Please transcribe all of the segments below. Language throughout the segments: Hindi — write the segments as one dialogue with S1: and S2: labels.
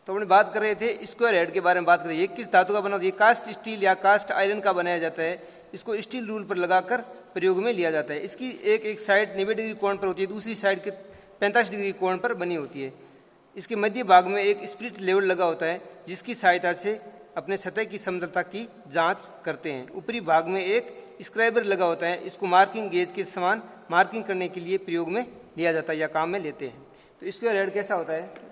S1: तो हमने बात कर रहे थे स्क्वायर हेड के बारे में बात कर रहे हैं। ये किस धातु का बना होता है? ये कास्ट स्टील या कास्ट आयरन का बनाया जाता है। इसको स्टील रूल पर लगाकर प्रयोग में लिया जाता है। इसकी एक साइड 90 डिग्री कोण पर होती है, दूसरी साइड के 45 डिग्री कोण पर बनी होती है। इसके मध्य भाग में एक स्पिरिट लेवल लगा होता है, जिसकी सहायता से अपने सतह की समतलता की जांच करते हैं। ऊपरी भाग में एक स्क्राइबर लगा होता है, इसको मार्किंग गेज के समान मार्किंग करने के लिए प्रयोग में लिया जाता है या काम में लेते हैं। तो स्क्वायर हेड कैसा होता है?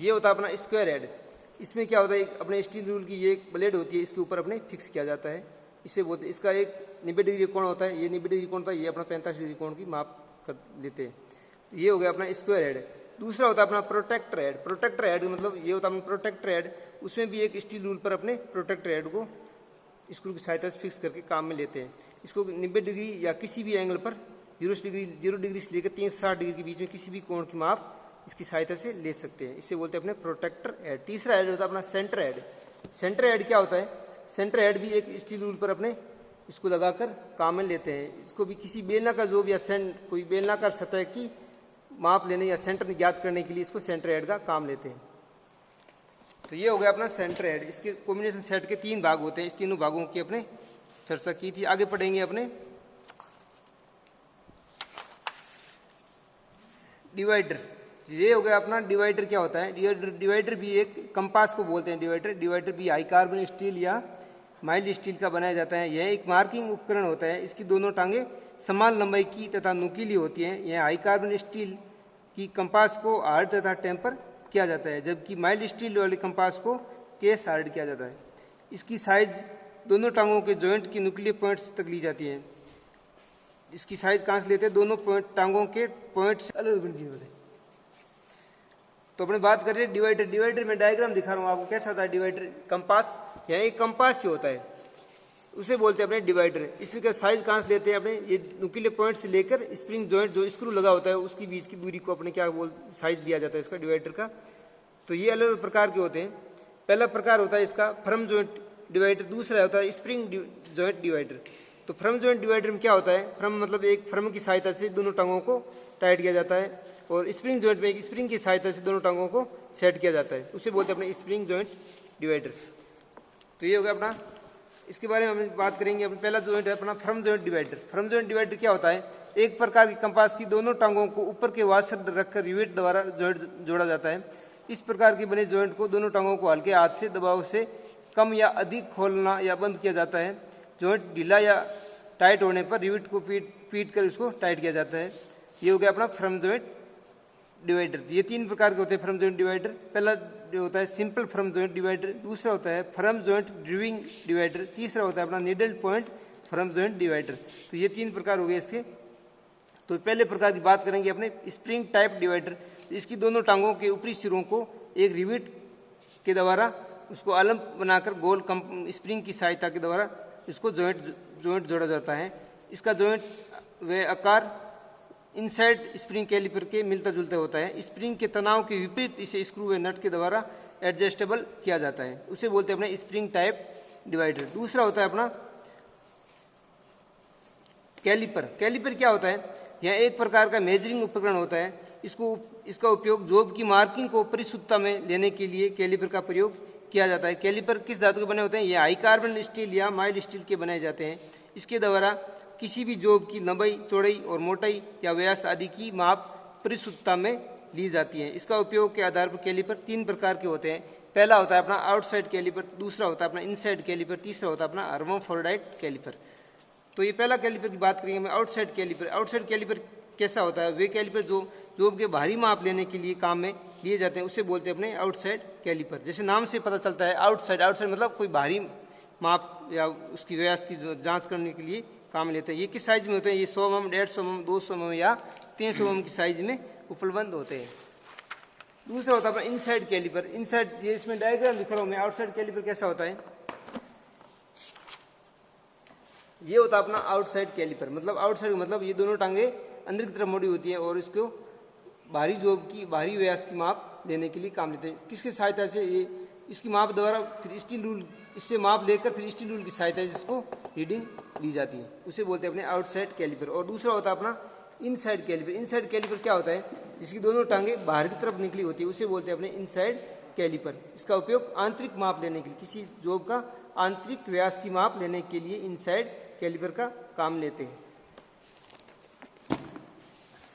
S1: ये होता है अपना स्क्वायर हेड। इसमें क्या होता है, अपने स्टील रूल की ये एक ब्लेड होती है, इसके ऊपर अपने फिक्स किया जाता है। इसे बोलते, इसका एक 90 डिग्री कोण होता है, ये 90 डिग्री कोण होता है, ये अपना 45 डिग्री कोण की माप कर लेते हैं। तो ये हो गया अपना स्क्वायर हेड। दूसरा होता है अपना प्रोटेक्टर हेड। प्रोटेक्टर हेड मतलब ये होता है अपना प्रोटेक्टर हेड, उसमें भी एक स्टील रूल पर अपने प्रोटेक्टर हेड को स्क्रू की सहायता से फिक्स करके काम में लेते हैं। इसको 90 डिग्री या किसी भी एंगल पर 0 डिग्री से लेकर 360 डिग्री के बीच में किसी भी कोण की माप इसकी सहायता से ले सकते हैं। इसे बोलते हैं अपने प्रोटेक्टर हेड। तीसरा हेड होता है अपना सेंटर हेड। सेंटर हेड क्या होता है? सेंटर हेड भी एक स्टील रूल पर अपने इसको लगाकर काम में लेते हैं। इसको भी किसी बेलनाकार जोब या कोई बेलनाकार सतह की माप लेने या सेंटर ज्ञात करने के लिए इसको सेंटर हेड का काम लेते हैं। तो ये हो गया अपना सेंटर हेड। इसके कॉम्बिनेशन सेट के 3 भाग होते हैं। इस तीनों भागों की अपने चर्चा की थी। आगे पढ़ेंगे अपने डिवाइडर। ये हो गया अपना डिवाइडर। क्या होता है डिवाइडर? भी एक कंपास को बोलते हैं डिवाइडर भी हाई कार्बन स्टील या माइल्ड स्टील का बनाया जाता है। यह एक मार्किंग उपकरण होता है। इसकी दोनों टांगें समान लंबाई की तथा नुकीली होती हैं। यह हाई कार्बन स्टील की कंपास को हार्ड तथा टेम्पर किया जाता है, जबकि माइल्ड स्टील वाले कंपास को केस हार्ड किया जाता है। इसकी साइज दोनों टांगों के जॉइंट की न्यूक्लियर पॉइंट्स तक ली जाती है। इसकी साइज कहाँ से लेते हैं? दोनों टांगों के पॉइंट से अलग बनी होते हैं। तो अपने बात कर रहे हैं डिवाइडर। डिवाइडर में डायग्राम दिखा रहा हूँ आपको। कैसा होता है डिवाइडर? कंपास या एक कंपास से होता है, उसे बोलते हैं अपने डिवाइडर। इसका साइज कहाँ से लेते हैं? अपने ये नुकीले पॉइंट से लेकर स्प्रिंग जॉइंट जो स्क्रू लगा होता है उसकी बीच की दूरी को अपने क्या साइज दिया जाता है इसका डिवाइडर का। तो ये अलग अलग प्रकार के होते हैं। पहला प्रकार होता है इसका फर्म जॉइंट डिवाइडर, दूसरा होता है स्प्रिंग जॉइंट डिवाइडर। तो फर्म जॉइंट डिवाइडर में क्या होता है? फर्म मतलब एक फर्म की सहायता से दोनों टांगों को टाइट किया जाता है, और स्प्रिंग जॉइंट में एक स्प्रिंग की सहायता से दोनों टांगों को सेट किया जाता है, उसे बोलते हैं अपने स्प्रिंग जॉइंट डिवाइडर। तो ये हो गया अपना, इसके बारे में हम बात करेंगे। अपना पहला जॉइंट है अपना firm joint divider. Firm joint divider क्या होता है? एक प्रकार की कंपास की दोनों टांगों को ऊपर के वाशर रखकर रिवेट द्वारा जॉइंट जोड़ा जाता है। इस प्रकार के बने जॉइंट को दोनों टांगों को हल्के हाथ से दबाव से कम या अधिक खोलना या बंद किया जाता है। जॉइंट ढीला या टाइट होने पर रिवेट को पीट कर उसको टाइट किया जाता है। ये हो गया अपना फर्म जॉइंट डिवाइडर। ये 3 प्रकार के होते हैं फर्म जॉइंट डिवाइडर। पहला जो होता है सिंपल फर्म जॉइंट डिवाइडर, दूसरा होता है फर्म जॉइंट ड्रिविंग डिवाइडर, तीसरा होता है अपना needle point firm joint divider. तो ये 3 प्रकार हो गए इसके। तो पहले प्रकार की बात करेंगे अपने स्प्रिंग टाइप डिवाइडर। इसकी दोनों टांगों के ऊपरी सिरों को एक रिवेट के द्वारा उसको अलग बनाकर गोल स्प्रिंग की सहायता के द्वारा इसको जॉइंट जोड़ा जाता है। इसका जॉइंट व आकार इनसाइड स्प्रिंग कैलिपर के मिलता जुलता होता है। स्प्रिंग के तनाव के विपरीत इसे स्क्रू व नट के द्वारा एडजस्टेबल किया जाता है, उसे बोलते हैं अपने स्प्रिंग टाइप डिवाइडर। दूसरा होता है अपना कैलिपर। कैलिपर क्या होता है? यह एक प्रकार का मेजरिंग उपकरण होता है। इसका उपयोग जॉब की मार्किंग को परिशुद्धता में लेने के लिए कैलिपर का प्रयोग किया जाता है। कैलिपर किस धातु के बने होते हैं? ये हाई कार्बन स्टील या माइल्ड स्टील के बनाए जाते हैं। इसके द्वारा किसी भी जॉब की लंबाई, चौड़ाई और मोटाई या व्यास आदि की माप परिशुद्धता में ली जाती है। इसका उपयोग के आधार पर कैलिपर 3 प्रकार के होते हैं। पहला होता है अपना आउटसाइड कैलिपर, दूसरा होता है अपना इनसाइड कैलिपर, तीसरा होता है अपना हर्माफ्रोडाइट कैलिपर। तो ये पहला कैलिपर की बात करेंगे आउटसाइड कैलिपर। आउटसाइड कैलिपर कैसा होता है? वे कैलिपर जो जॉब के बाहरी माप लेने के लिए काम में लिए जाते हैं, उसे बोलते हैं अपने आउटसाइड कैलिपर। जैसे नाम से पता चलता है आउटसाइड मतलब कोई बाहरी माप या उसकी व्यास की जांच करने के लिए काम लेते हैं। ये किस साइज में होते हैं? ये 100 mm, 150 mm, 200 mm या 300 mm की साइज में उपलब्ध होते हैं। दूसरा होता है अपना इनसाइड कैलिपर। इनसाइड, ये इसमें डायग्राम दिखा रहा हूं मैं। आउटसाइड कैलिपर कैसा होता है? ये होता है अपना आउटसाइड कैलिपर। मतलब आउटसाइड मतलब ये दोनों टांगे अंदर की तरफ मोड़ी होती है और इसको बाहरी जॉब की बाहरी व्यास की माप लेने के लिए काम लेते हैं। किसकी सहायता से? ये इसकी माप द्वारा फिर स्टील रूल, इससे माप लेकर फिर स्टील रूल की सहायता से इसको रीडिंग ली जाती है, उसे बोलते हैं अपने आउटसाइड कैलिपर। और दूसरा होता है अपना इनसाइड कैलिपर। इनसाइड कैलिपर क्या होता है, जिसकी दोनों टांगे बाहर की तरफ निकली होती है, उसे बोलते हैं अपने इनसाइड कैलिपर। इसका उपयोग आंतरिक माप लेने के लिए, किसी जॉब का आंतरिक व्यास की माप लेने के लिए इनसाइड कैलिपर का काम लेते हैं।